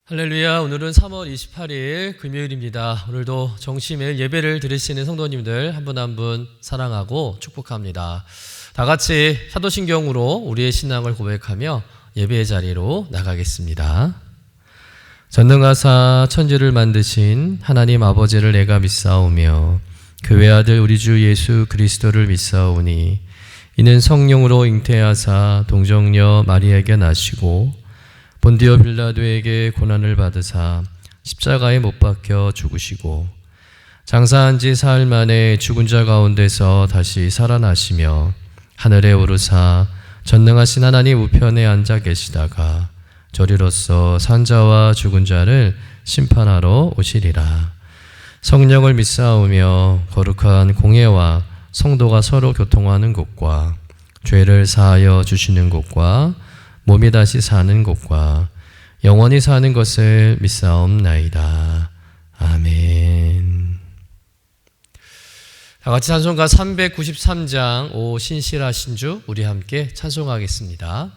할렐루야. 오늘은 3월 28일 금요일입니다. 오늘도 정심일 예배를 드리시는 성도님들 한 분 한 분 사랑하고 축복합니다. 다 같이 사도신경으로 우리의 신앙을 고백하며 예배의 자리로 나가겠습니다. 전능하사 천지를 만드신 하나님 아버지를 내가 믿사오며 그 외아들 우리 주 예수 그리스도를 믿사오니 이는 성령으로 잉태하사 동정녀 마리아에게 나시고 본디오 빌라도에게 고난을 받으사 십자가에 못 박혀 죽으시고 장사한 지 사흘 만에 죽은 자 가운데서 다시 살아나시며 하늘에 오르사 전능하신 하나님 우편에 앉아 계시다가 저리로서 산자와 죽은 자를 심판하러 오시리라. 성령을 믿사오며 거룩한 공예와 성도가 서로 교통하는 곳과 죄를 사하여 주시는 곳과 몸이 다시 사는 곳과 영원히 사는 것을 믿사옵나이다. 아멘. 다 같이 찬송가 393장 오 신실하신 주 우리 함께 찬송하겠습니다.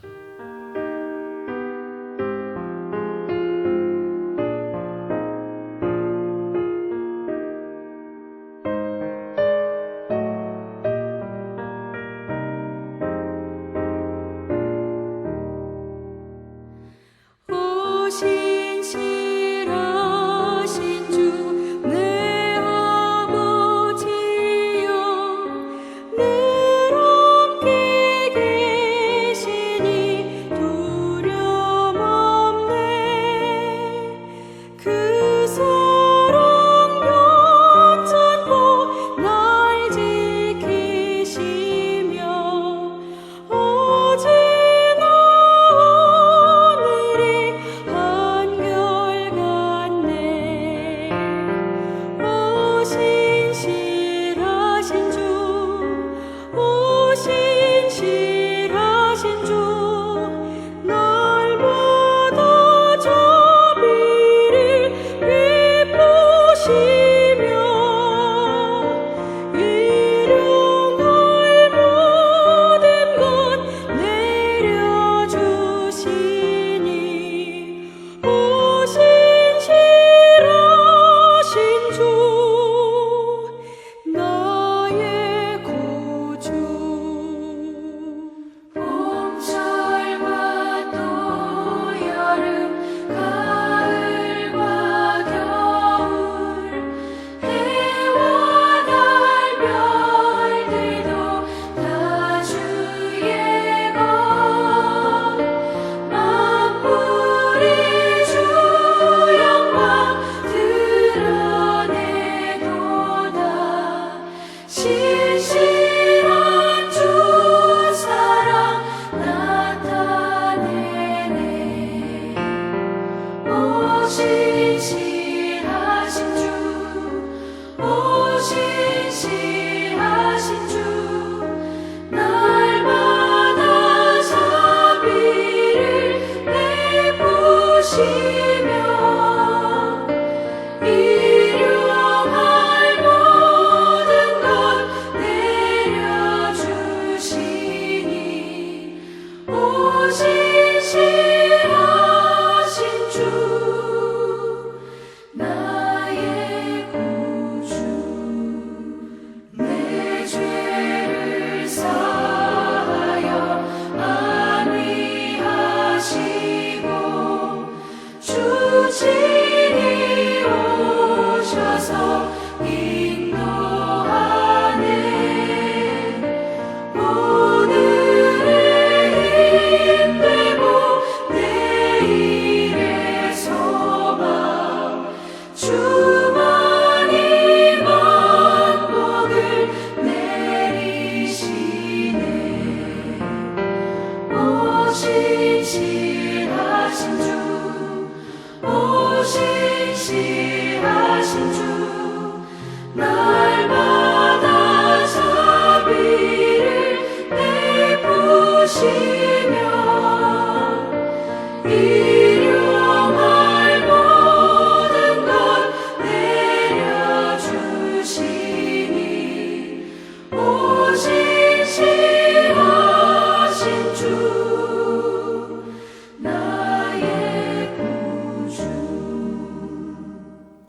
나의 구주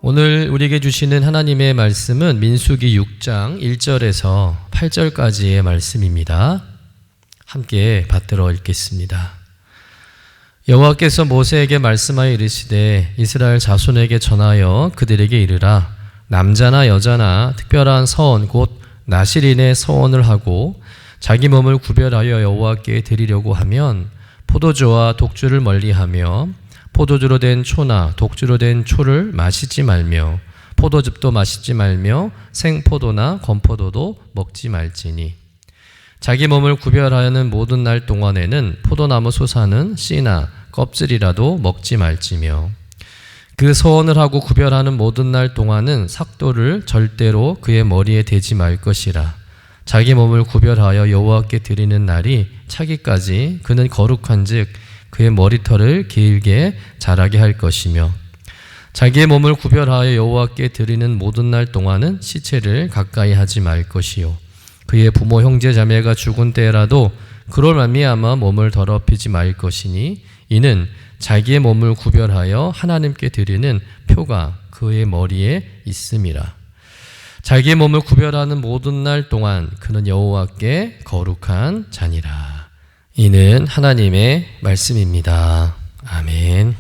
오늘 우리에게 주시는 하나님의 말씀은 민수기 6장 1절에서 8절까지의 말씀입니다. 함께 받들어 읽겠습니다. 여호와께서 모세에게 말씀하여 이르시되 이스라엘 자손에게 전하여 그들에게 이르라. 남자나 여자나 특별한 서원 곧 나실인의 서원을 하고 자기 몸을 구별하여 여호와께 드리려고 하면 포도주와 독주를 멀리하며 포도주로 된 초나 독주로 된 초를 마시지 말며 포도즙도 마시지 말며 생포도나 건포도도 먹지 말지니 자기 몸을 구별하는 모든 날 동안에는 포도나무 솟아는 씨나 껍질이라도 먹지 말지며 그 서원을 하고 구별하는 모든 날 동안은 삭도를 절대로 그의 머리에 대지 말 것이라. 자기 몸을 구별하여 여호와께 드리는 날이 차기까지 그는 거룩한즉 그의 머리털을 길게 자라게 할 것이며 자기의 몸을 구별하여 여호와께 드리는 모든 날 동안은 시체를 가까이 하지 말 것이요 그의 부모 형제 자매가 죽은 때라도 그로 말미암아 몸을 더럽히지 말 것이니 이는 자기의 몸을 구별하여 하나님께 드리는 표가 그의 머리에 있음이라. 자기의 몸을 구별하는 모든 날 동안 그는 여호와께 거룩한 자니라. 이는 하나님의 말씀입니다. 아멘.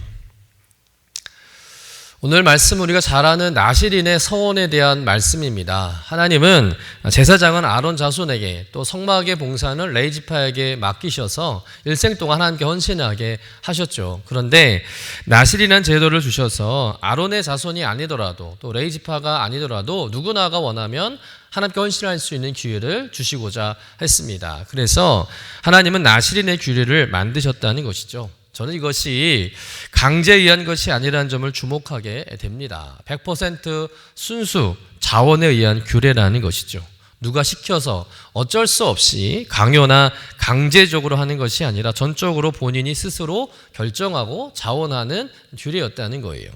오늘 말씀 우리가 잘 아는 나실인의 서원에 대한 말씀입니다. 하나님은 제사장은 아론 자손에게 또 성막의 봉사는 레위지파에게 맡기셔서 일생 동안 하나님께 헌신하게 하셨죠. 그런데 나실이라는 제도를 주셔서 아론의 자손이 아니더라도 또 레위지파가 아니더라도 누구나가 원하면 하나님께 헌신할 수 있는 기회를 주시고자 했습니다. 그래서 하나님은 나실인의 규례를 만드셨다는 것이죠. 저는 이것이 강제에 의한 것이 아니라는 점을 주목하게 됩니다. 100% 순수 자원에 의한 규례라는 것이죠. 누가 시켜서 어쩔 수 없이 강요나 강제적으로 하는 것이 아니라 전적으로 본인이 스스로 결정하고 자원하는 규례였다는 거예요.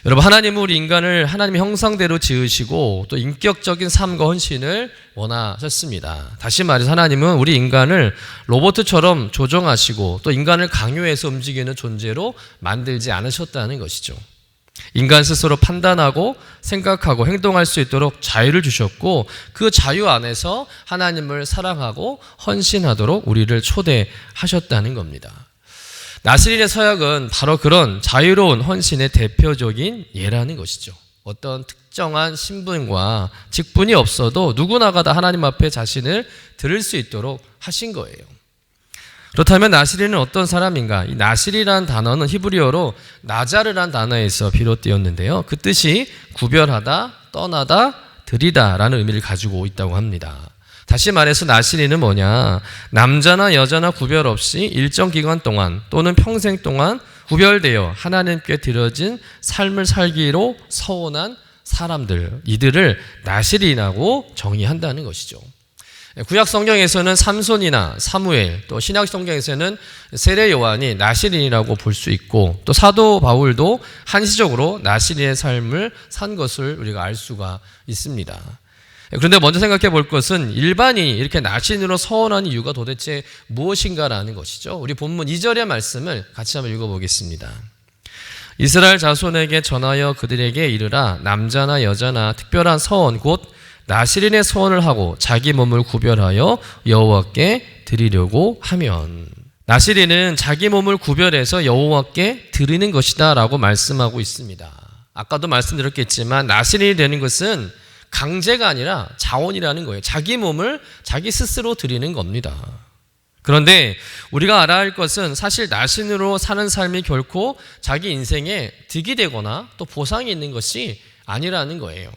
여러분, 하나님은 우리 인간을 하나님의 형상대로 지으시고 또 인격적인 삶과 헌신을 원하셨습니다. 다시 말해서 하나님은 우리 인간을 로봇처럼 조정하시고 또 인간을 강요해서 움직이는 존재로 만들지 않으셨다는 것이죠. 인간 스스로 판단하고 생각하고 행동할 수 있도록 자유를 주셨고 그 자유 안에서 하나님을 사랑하고 헌신하도록 우리를 초대하셨다는 겁니다. 나실인의 서약은 바로 그런 자유로운 헌신의 대표적인 예라는 것이죠. 어떤 특정한 신분과 직분이 없어도 누구나가 다 하나님 앞에 자신을 드릴 수 있도록 하신 거예요. 그렇다면 나실인은 어떤 사람인가? 이 나실이라는 단어는 히브리어로 나자르라는 단어에서 비롯되었는데요. 그 뜻이 구별하다, 떠나다, 드리다라는 의미를 가지고 있다고 합니다. 다시 말해서 나실인은 뭐냐? 남자나 여자나 구별 없이 일정 기간 동안 또는 평생 동안 구별되어 하나님께 드려진 삶을 살기로 서원한 사람들, 이들을 나실인이라고 정의한다는 것이죠. 구약 성경에서는 삼손이나 사무엘, 또 신약 성경에서는 세례 요한이 나실인이라고 볼 수 있고 또 사도 바울도 한시적으로 나실인의 삶을 산 것을 우리가 알 수가 있습니다. 그런데 먼저 생각해 볼 것은 일반인이 이렇게 나실인으로 서원한 이유가 도대체 무엇인가라는 것이죠. 우리 본문 2절의 말씀을 같이 한번 읽어보겠습니다. 이스라엘 자손에게 전하여 그들에게 이르라. 남자나 여자나 특별한 서원 곧 나실인의 서원을 하고 자기 몸을 구별하여 여호와께 드리려고 하면, 나실인은 자기 몸을 구별해서 여호와께 드리는 것이다 라고 말씀하고 있습니다. 아까도 말씀드렸겠지만 나실인이 되는 것은 강제가 아니라 자원이라는 거예요. 자기 몸을 자기 스스로 드리는 겁니다. 그런데 우리가 알아야 할 것은 사실 나실인으로 사는 삶이 결코 자기 인생에 득이 되거나 또 보상이 있는 것이 아니라는 거예요.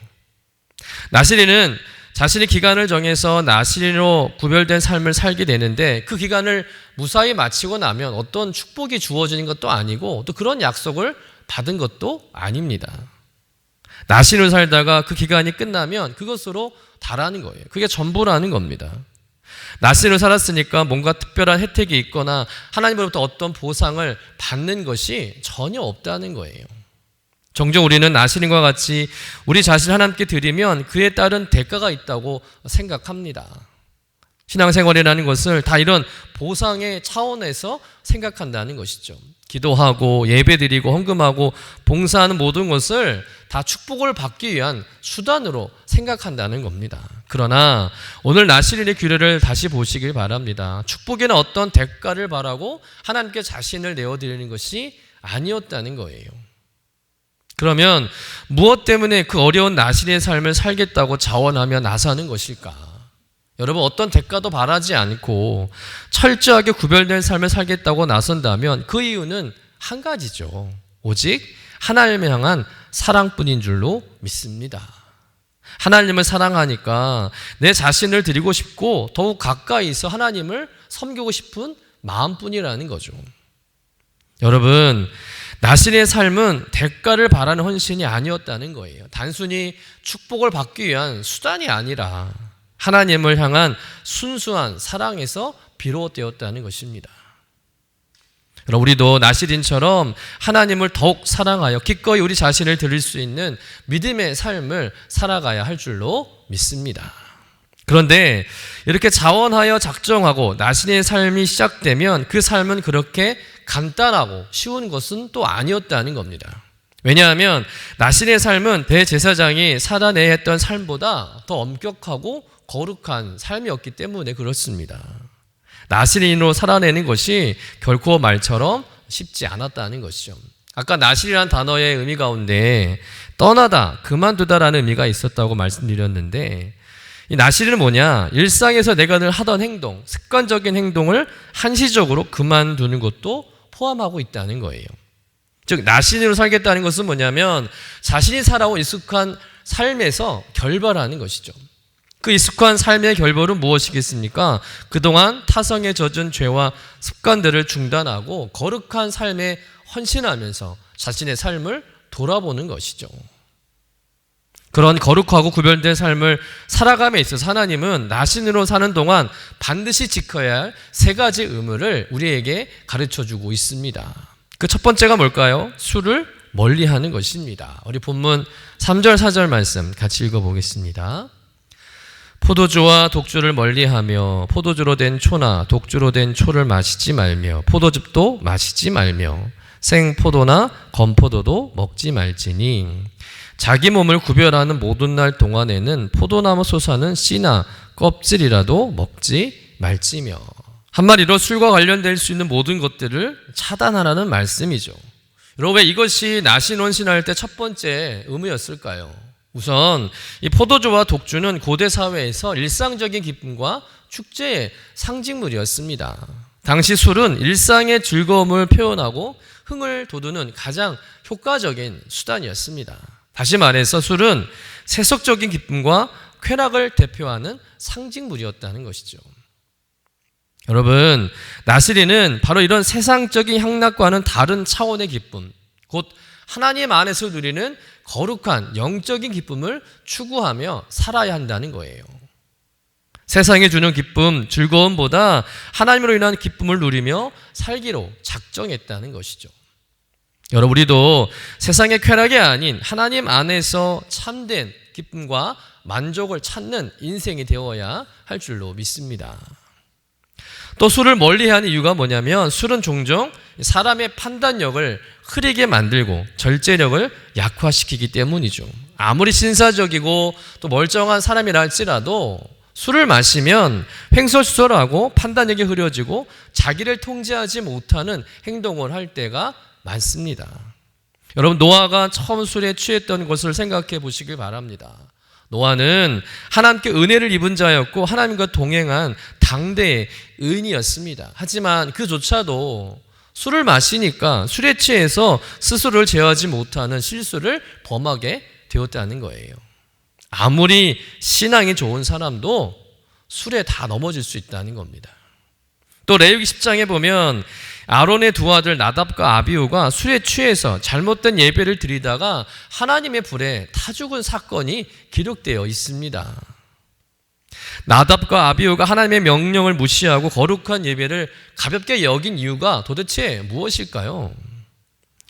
나실인은 자신의 기간을 정해서 나실인으로 구별된 삶을 살게 되는데 그 기간을 무사히 마치고 나면 어떤 축복이 주어지는 것도 아니고 또 그런 약속을 받은 것도 아닙니다. 나실인으로 살다가 그 기간이 끝나면 그것으로 다라는 거예요. 그게 전부라는 겁니다. 나실인으로 살았으니까 뭔가 특별한 혜택이 있거나 하나님으로부터 어떤 보상을 받는 것이 전혀 없다는 거예요. 종종 우리는 나실인과 같이 우리 자신을 하나님께 드리면 그에 따른 대가가 있다고 생각합니다. 신앙생활이라는 것을 다 이런 보상의 차원에서 생각한다는 것이죠. 기도하고 예배드리고 헌금하고 봉사하는 모든 것을 다 축복을 받기 위한 수단으로 생각한다는 겁니다. 그러나 오늘 나시린의 규례를 다시 보시길 바랍니다. 축복에는 어떤 대가를 바라고 하나님께 자신을 내어드리는 것이 아니었다는 거예요. 그러면 무엇 때문에 그 어려운 나시린의 삶을 살겠다고 자원하며 나서는 것일까? 여러분, 어떤 대가도 바라지 않고 철저하게 구별된 삶을 살겠다고 나선다면 그 이유는 한 가지죠. 오직 하나님을 향한 사랑뿐인 줄로 믿습니다. 하나님을 사랑하니까 내 자신을 드리고 싶고 더욱 가까이서 하나님을 섬기고 싶은 마음뿐이라는 거죠. 여러분, 나시린의 삶은 대가를 바라는 헌신이 아니었다는 거예요. 단순히 축복을 받기 위한 수단이 아니라 하나님을 향한 순수한 사랑에서 비롯되었다는 것입니다. 우리도 나시린처럼 하나님을 더욱 사랑하여 기꺼이 우리 자신을 드릴 수 있는 믿음의 삶을 살아가야 할 줄로 믿습니다. 그런데 이렇게 자원하여 작정하고 나시린의 삶이 시작되면 그 삶은 그렇게 간단하고 쉬운 것은 또 아니었다는 겁니다. 왜냐하면 나시린의 삶은 대제사장이 살아내야 했던 삶보다 더 엄격하고 거룩한 삶이었기 때문에 그렇습니다. 나시린으로 살아내는 것이 결코 말처럼 쉽지 않았다는 것이죠. 아까 나시린이라는 단어의 의미 가운데 떠나다, 그만두다라는 의미가 있었다고 말씀드렸는데, 이 나시린은 뭐냐? 일상에서 내가 늘 하던 행동, 습관적인 행동을 한시적으로 그만두는 것도 포함하고 있다는 거예요. 즉 나시린으로 살겠다는 것은 뭐냐면 자신이 살아온 익숙한 삶에서 결별하는 것이죠. 그 익숙한 삶의 결별은 무엇이겠습니까? 그동안 타성에 젖은 죄와 습관들을 중단하고 거룩한 삶에 헌신하면서 자신의 삶을 돌아보는 것이죠. 그런 거룩하고 구별된 삶을 살아감에 있어서 하나님은 나신으로 사는 동안 반드시 지켜야 할 세 가지 의무를 우리에게 가르쳐주고 있습니다. 그 첫 번째가 뭘까요? 술을 멀리하는 것입니다. 우리 본문 3절 4절 말씀 같이 읽어보겠습니다. 포도주와 독주를 멀리하며 포도주로 된 초나 독주로 된 초를 마시지 말며 포도즙도 마시지 말며 생포도나 건포도도 먹지 말지니 자기 몸을 구별하는 모든 날 동안에는 포도나무 솟아는 씨나 껍질이라도 먹지 말지며. 한마디로 술과 관련될 수 있는 모든 것들을 차단하라는 말씀이죠. 여러분, 왜 이것이 나신 헌신할 때 첫 번째 의무였을까요? 우선 이 포도주와 독주는 고대 사회에서 일상적인 기쁨과 축제의 상징물이었습니다. 당시 술은 일상의 즐거움을 표현하고 흥을 돋우는 가장 효과적인 수단이었습니다. 다시 말해서 술은 세속적인 기쁨과 쾌락을 대표하는 상징물이었다는 것이죠. 여러분, 나시린은 바로 이런 세상적인 향락과는 다른 차원의 기쁨, 곧 하나님 안에서 누리는 거룩한 영적인 기쁨을 추구하며 살아야 한다는 거예요. 세상에 주는 기쁨, 즐거움보다 하나님으로 인한 기쁨을 누리며 살기로 작정했다는 것이죠. 여러분, 우리도 세상의 쾌락이 아닌 하나님 안에서 참된 기쁨과 만족을 찾는 인생이 되어야 할 줄로 믿습니다. 또 술을 멀리하는 이유가 뭐냐면 술은 종종 사람의 판단력을 흐리게 만들고 절제력을 약화시키기 때문이죠. 아무리 신사적이고 또 멀쩡한 사람이라 할지라도 술을 마시면 횡설수설하고 판단력이 흐려지고 자기를 통제하지 못하는 행동을 할 때가 많습니다. 여러분, 노아가 처음 술에 취했던 것을 생각해 보시길 바랍니다. 노아는 하나님께 은혜를 입은 자였고 하나님과 동행한 당대의 의인이었습니다. 하지만 그조차도 술을 마시니까 술에 취해서 스스로를 제어하지 못하는 실수를 범하게 되었다는 거예요. 아무리 신앙이 좋은 사람도 술에 다 넘어질 수 있다는 겁니다. 또 레위기 10장에 보면 아론의 두 아들 나답과 아비후가 술에 취해서 잘못된 예배를 드리다가 하나님의 불에 타 죽은 사건이 기록되어 있습니다. 나답과 아비후가 하나님의 명령을 무시하고 거룩한 예배를 가볍게 여긴 이유가 도대체 무엇일까요?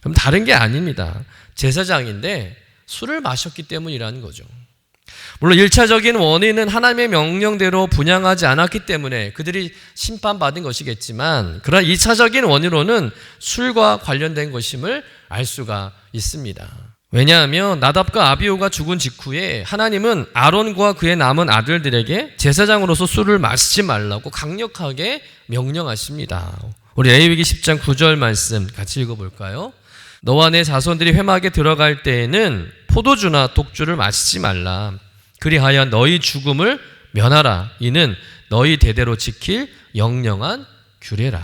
그럼 다른 게 아닙니다. 제사장인데 술을 마셨기 때문이라는 거죠. 물론 1차적인 원인은 하나님의 명령대로 분양하지 않았기 때문에 그들이 심판받은 것이겠지만, 그러나 2차적인 원인으로는 술과 관련된 것임을 알 수가 있습니다. 왜냐하면 나답과 아비후가 죽은 직후에 하나님은 아론과 그의 남은 아들들에게 제사장으로서 술을 마시지 말라고 강력하게 명령하십니다. 우리 레위기 10장 9절 말씀 같이 읽어볼까요? 너와 내 자손들이 회막에 들어갈 때에는 포도주나 독주를 마시지 말라. 그리하여 너희 죽음을 면하라. 이는 너희 대대로 지킬 영영한 규례라.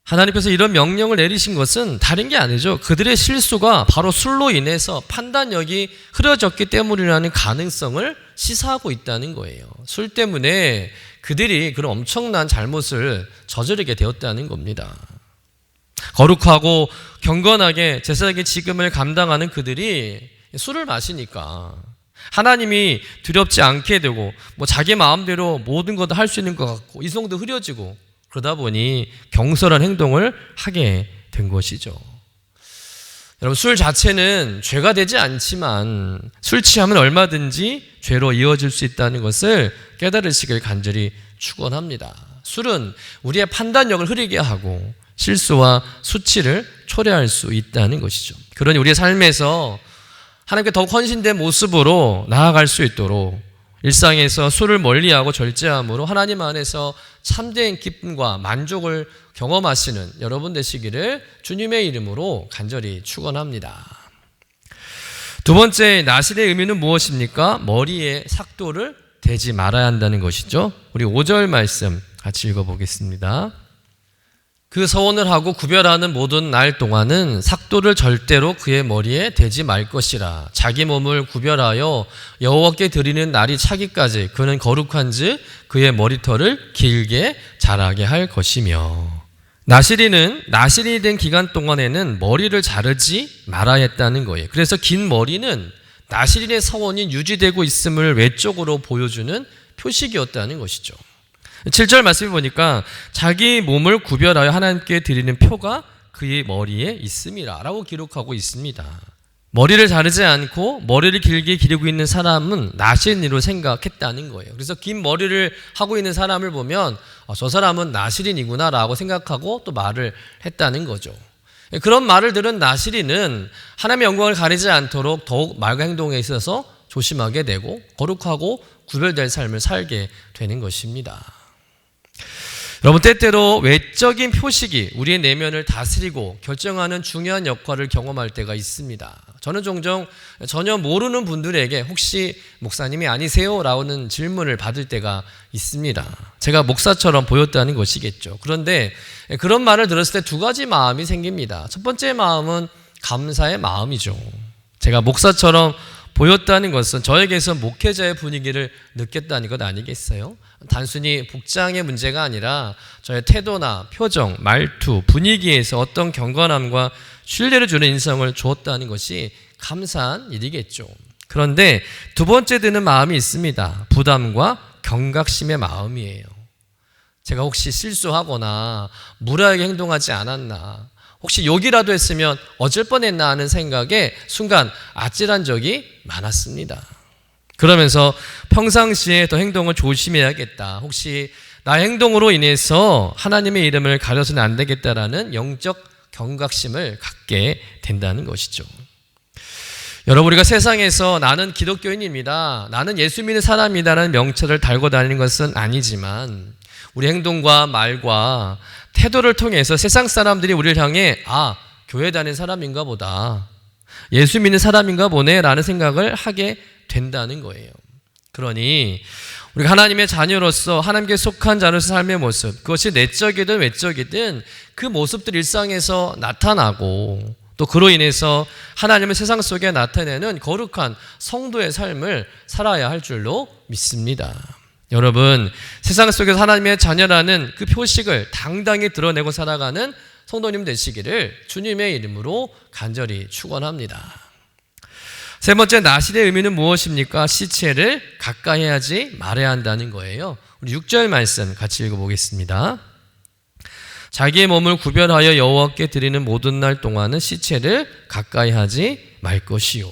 하나님께서 이런 명령을 내리신 것은 다른 게 아니죠. 그들의 실수가 바로 술로 인해서 판단력이 흐려졌기 때문이라는 가능성을 시사하고 있다는 거예요. 술 때문에 그들이 그런 엄청난 잘못을 저지르게 되었다는 겁니다. 거룩하고 경건하게 제사장의 직임을 감당하는 그들이 술을 마시니까 하나님이 두렵지 않게 되고 자기 마음대로 모든 것도 할 수 있는 것 같고 이성도 흐려지고 그러다 보니 경솔한 행동을 하게 된 것이죠. 여러분, 술 자체는 죄가 되지 않지만 술 취하면 얼마든지 죄로 이어질 수 있다는 것을 깨달으시길 간절히 축원합니다. 술은 우리의 판단력을 흐리게 하고 실수와 수치를 초래할 수 있다는 것이죠. 그러니 우리의 삶에서 하나님께 더욱 헌신된 모습으로 나아갈 수 있도록 일상에서 술을 멀리하고 절제함으로 하나님 안에서 참된 기쁨과 만족을 경험하시는 여러분 되시기를 주님의 이름으로 간절히 축원합니다. 두 번째, 나실의 의미는 무엇입니까? 머리에 삭도를 대지 말아야 한다는 것이죠. 우리 5절 말씀 같이 읽어보겠습니다. 그 서원을 하고 구별하는 모든 날 동안은 삭도를 절대로 그의 머리에 대지 말 것이라. 자기 몸을 구별하여 여호와께 드리는 날이 차기까지 그는 거룩한즉 그의 머리털을 길게 자라게 할 것이며. 나실이는 나실이 된 기간 동안에는 머리를 자르지 말아야 했다는 거예요. 그래서 긴 머리는 나실인의 서원이 유지되고 있음을 외적으로 보여주는 표식이었다는 것이죠. 7절 말씀을 보니까 자기 몸을 구별하여 하나님께 드리는 표가 그의 머리에 있음이라 라고 기록하고 있습니다. 머리를 자르지 않고 머리를 길게 기르고 있는 사람은 나실인으로 생각했다는 거예요. 그래서 긴 머리를 하고 있는 사람을 보면 저 사람은 나실인이구나 라고 생각하고 또 말을 했다는 거죠. 그런 말을 들은 나실인은 하나님의 영광을 가리지 않도록 더욱 말과 행동에 있어서 조심하게 되고 거룩하고 구별된 삶을 살게 되는 것입니다. 여러분, 때때로 외적인 표식이 우리의 내면을 다스리고 결정하는 중요한 역할을 경험할 때가 있습니다. 저는 종종 전혀 모르는 분들에게 혹시 목사님이 아니세요? 라는 질문을 받을 때가 있습니다. 제가 목사처럼 보였다는 것이겠죠. 그런데 그런 말을 들었을 때 두 가지 마음이 생깁니다. 첫 번째 마음은 감사의 마음이죠. 제가 목사처럼 보였다는 것은 저에게서 목회자의 분위기를 느꼈다는 것 아니겠어요? 단순히 복장의 문제가 아니라 저의 태도나 표정, 말투, 분위기에서 어떤 경건함과 신뢰를 주는 인성을 주었다는 것이 감사한 일이겠죠. 그런데 두 번째 드는 마음이 있습니다. 부담과 경각심의 마음이에요. 제가 혹시 실수하거나 무례하게 행동하지 않았나, 혹시 욕이라도 했으면 어쩔 뻔했나 하는 생각에 순간 아찔한 적이 많았습니다. 그러면서 평상시에 더 행동을 조심해야겠다. 혹시 나의 행동으로 인해서 하나님의 이름을 가려서는 안 되겠다라는 영적 경각심을 갖게 된다는 것이죠. 여러분, 우리가 세상에서 나는 기독교인입니다, 나는 예수 믿는 사람이다라는 명찰을 달고 다니는 것은 아니지만 우리 행동과 말과 태도를 통해서 세상 사람들이 우리를 향해 교회 다니는 사람인가 보다, 예수 믿는 사람인가 보네 라는 생각을 하게 된다는 거예요. 그러니 우리가 하나님의 자녀로서 하나님께 속한 자로서 삶의 모습, 그것이 내적이든 외적이든 그 모습들 일상에서 나타나고 또 그로 인해서 하나님의 세상 속에 나타내는 거룩한 성도의 삶을 살아야 할 줄로 믿습니다. 여러분, 세상 속에서 하나님의 자녀라는 그 표식을 당당히 드러내고 살아가는 성도님 되시기를 주님의 이름으로 간절히 축원합니다. 세 번째, 나실의 의미는 무엇입니까? 시체를 가까이 하지 말아야 한다는 거예요. 우리 6절 말씀 같이 읽어보겠습니다. 자기의 몸을 구별하여 여호와께 드리는 모든 날 동안은 시체를 가까이 하지 말 것이요.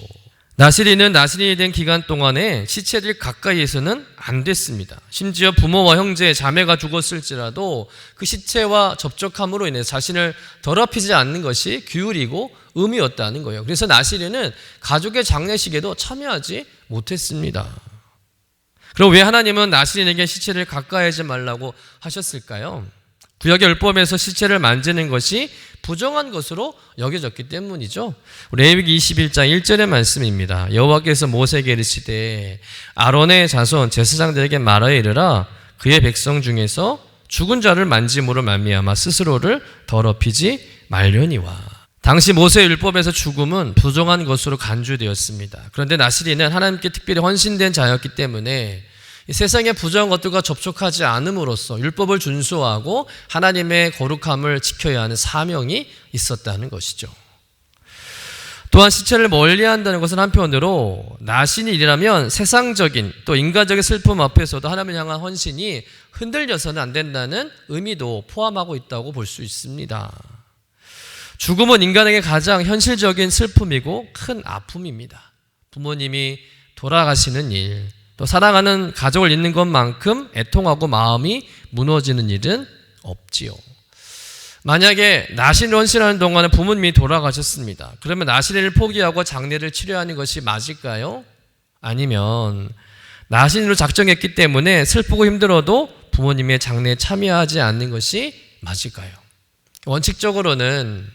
나시린은 나시린이 된 기간 동안에 시체를 가까이에서는 안 됐습니다. 심지어 부모와 형제, 자매가 죽었을지라도 그 시체와 접촉함으로 인해 자신을 더럽히지 않는 것이 규율이고 의미였다는 거예요. 그래서 나시린은 가족의 장례식에도 참여하지 못했습니다. 그럼 왜 하나님은 나시린에게 시체를 가까이 하지 말라고 하셨을까요? 구약의 율법에서 시체를 만지는 것이 부정한 것으로 여겨졌기 때문이죠. 레위기 21장 1절의 말씀입니다. 여호와께서 모세에게 이르시되 아론의 자손 제사장들에게 말하여 이르라 그의 백성 중에서 죽은 자를 만짐으로 말미암아 스스로를 더럽히지 말려니와. 당시 모세의 율법에서 죽음은 부정한 것으로 간주되었습니다. 그런데 나시린은 하나님께 특별히 헌신된 자였기 때문에 이 세상의 부정한 것들과 접촉하지 않음으로써 율법을 준수하고 하나님의 거룩함을 지켜야 하는 사명이 있었다는 것이죠. 또한 시체를 멀리한다는 것은 한편으로 나신이 일이라면 세상적인 또 인간적인 슬픔 앞에서도 하나님을 향한 헌신이 흔들려서는 안 된다는 의미도 포함하고 있다고 볼 수 있습니다. 죽음은 인간에게 가장 현실적인 슬픔이고 큰 아픔입니다. 부모님이 돌아가시는 일, 또 사랑하는 가족을 잃는 것만큼 애통하고 마음이 무너지는 일은 없지요. 만약에 나신을 헌신하는 동안에 부모님이 돌아가셨습니다. 그러면 나신을 포기하고 장례를 치료하는 것이 맞을까요? 아니면 나신으로 작정했기 때문에 슬프고 힘들어도 부모님의 장례에 참여하지 않는 것이 맞을까요? 원칙적으로는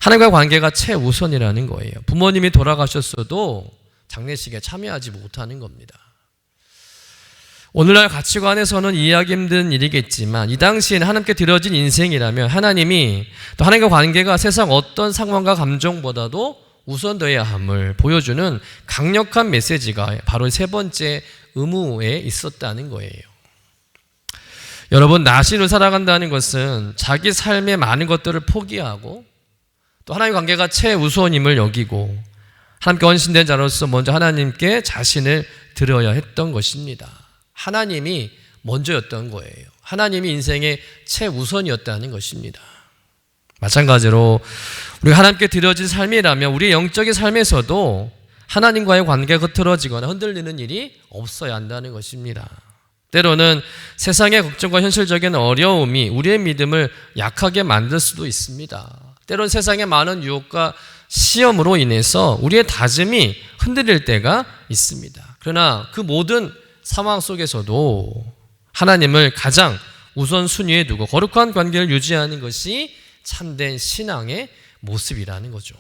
하나님과 관계가 최우선이라는 거예요. 부모님이 돌아가셨어도 장례식에 참여하지 못하는 겁니다. 오늘날 가치관에서는 이해하기 힘든 일이겠지만 이 당시에는 하나님께 드려진 인생이라면 하나님이 또 하나님과 관계가 세상 어떤 상황과 감정보다도 우선되어야 함을 보여주는 강력한 메시지가 바로 세 번째 의무에 있었다는 거예요. 여러분, 나신으로 살아간다는 것은 자기 삶의 많은 것들을 포기하고 또 하나님과 관계가 최우선임을 여기고 하나님께 헌신된 자로서 먼저 하나님께 자신을 드려야 했던 것입니다. 하나님이 먼저였던 거예요. 하나님이 인생의 최우선이었다는 것입니다. 마찬가지로 우리가 하나님께 드려진 삶이라면 우리의 영적인 삶에서도 하나님과의 관계가 흐트러지거나 흔들리는 일이 없어야 한다는 것입니다. 때로는 세상의 걱정과 현실적인 어려움이 우리의 믿음을 약하게 만들 수도 있습니다. 때로는 세상의 많은 유혹과 시험으로 인해서 우리의 다짐이 흔들릴 때가 있습니다. 그러나 그 모든 상황 속에서도 하나님을 가장 우선순위에 두고 거룩한 관계를 유지하는 것이 참된 신앙의 모습이라는 거죠.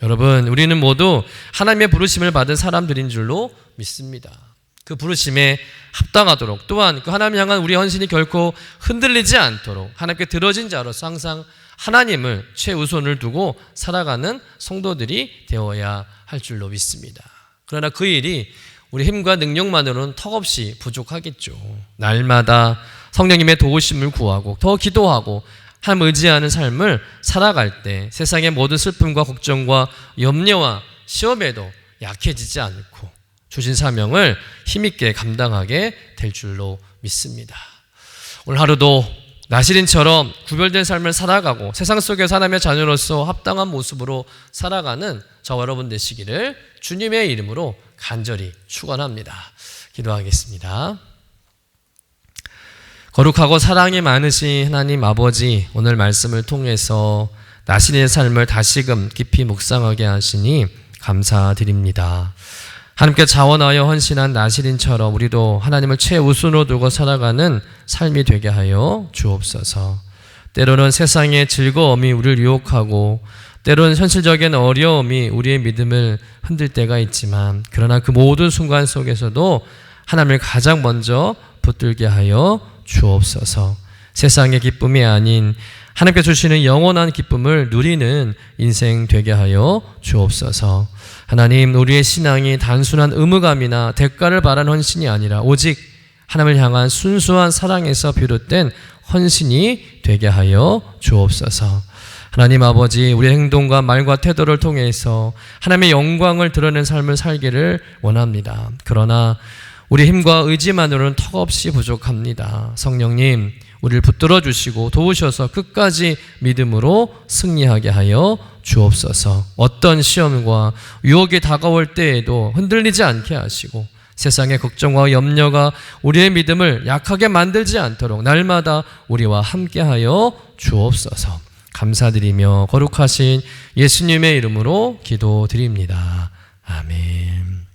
여러분, 우리는 모두 하나님의 부르심을 받은 사람들인 줄로 믿습니다. 그 부르심에 합당하도록 또한 그 하나님 향한 우리 헌신이 결코 흔들리지 않도록 하나님께 들어진 자로서 항상 하나님을 최우선을 두고 살아가는 성도들이 되어야 할 줄로 믿습니다. 그러나 그 일이 우리 힘과 능력만으로는 턱없이 부족하겠죠. 날마다 성령님의 도우심을 구하고 더 기도하고 하나님 의지하는 삶을 살아갈 때 세상의 모든 슬픔과 걱정과 염려와 시험에도 약해지지 않고 주신 사명을 힘있게 감당하게 될 줄로 믿습니다. 오늘 하루도 나시린처럼 구별된 삶을 살아가고 세상 속에서 하나님의 자녀로서 합당한 모습으로 살아가는 저와 여러분 되시기를 주님의 이름으로 간절히 축원합니다. 기도하겠습니다. 거룩하고 사랑이 많으신 하나님 아버지, 오늘 말씀을 통해서 나시린의 삶을 다시금 깊이 묵상하게 하시니 감사드립니다. 하나님께 자원하여 헌신한 나시린처럼 우리도 하나님을 최우선으로 두고 살아가는 삶이 되게 하여 주옵소서. 때로는 세상의 즐거움이 우리를 유혹하고 때로는 현실적인 어려움이 우리의 믿음을 흔들 때가 있지만 그러나 그 모든 순간 속에서도 하나님을 가장 먼저 붙들게 하여 주옵소서. 세상의 기쁨이 아닌 하나님께 주시는 영원한 기쁨을 누리는 인생 되게 하여 주옵소서. 하나님, 우리의 신앙이 단순한 의무감이나 대가를 바라는 헌신이 아니라 오직 하나님을 향한 순수한 사랑에서 비롯된 헌신이 되게 하여 주옵소서. 하나님 아버지, 우리의 행동과 말과 태도를 통해서 하나님의 영광을 드러낸 삶을 살기를 원합니다. 그러나 우리 힘과 의지만으로는 턱없이 부족합니다. 성령님, 우리를 붙들어 주시고 도우셔서 끝까지 믿음으로 승리하게 하여 주옵소서. 어떤 시험과 유혹이 다가올 때에도 흔들리지 않게 하시고 세상의 걱정과 염려가 우리의 믿음을 약하게 만들지 않도록 날마다 우리와 함께하여 주옵소서. 감사드리며 거룩하신 예수님의 이름으로 기도드립니다. 아멘.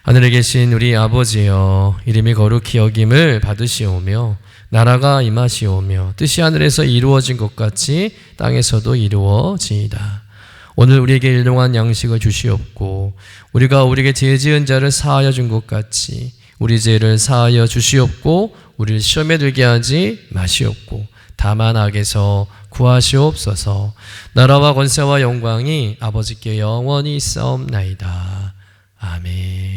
하늘에 계신 우리 아버지여, 이름이 거룩히 여김을 받으시오며 나라가 임하시오며 뜻이 하늘에서 이루어진 것 같이 땅에서도 이루어지이다. 오늘 우리에게 일용할 양식을 주시옵고 우리가 우리에게 죄 지은 자를 사하여 준 것 같이 우리 죄를 사하여 주시옵고 우리를 시험에 들게 하지 마시옵고 다만 악에서 구하시옵소서. 나라와 권세와 영광이 아버지께 영원히 있사옵나이다. 아멘.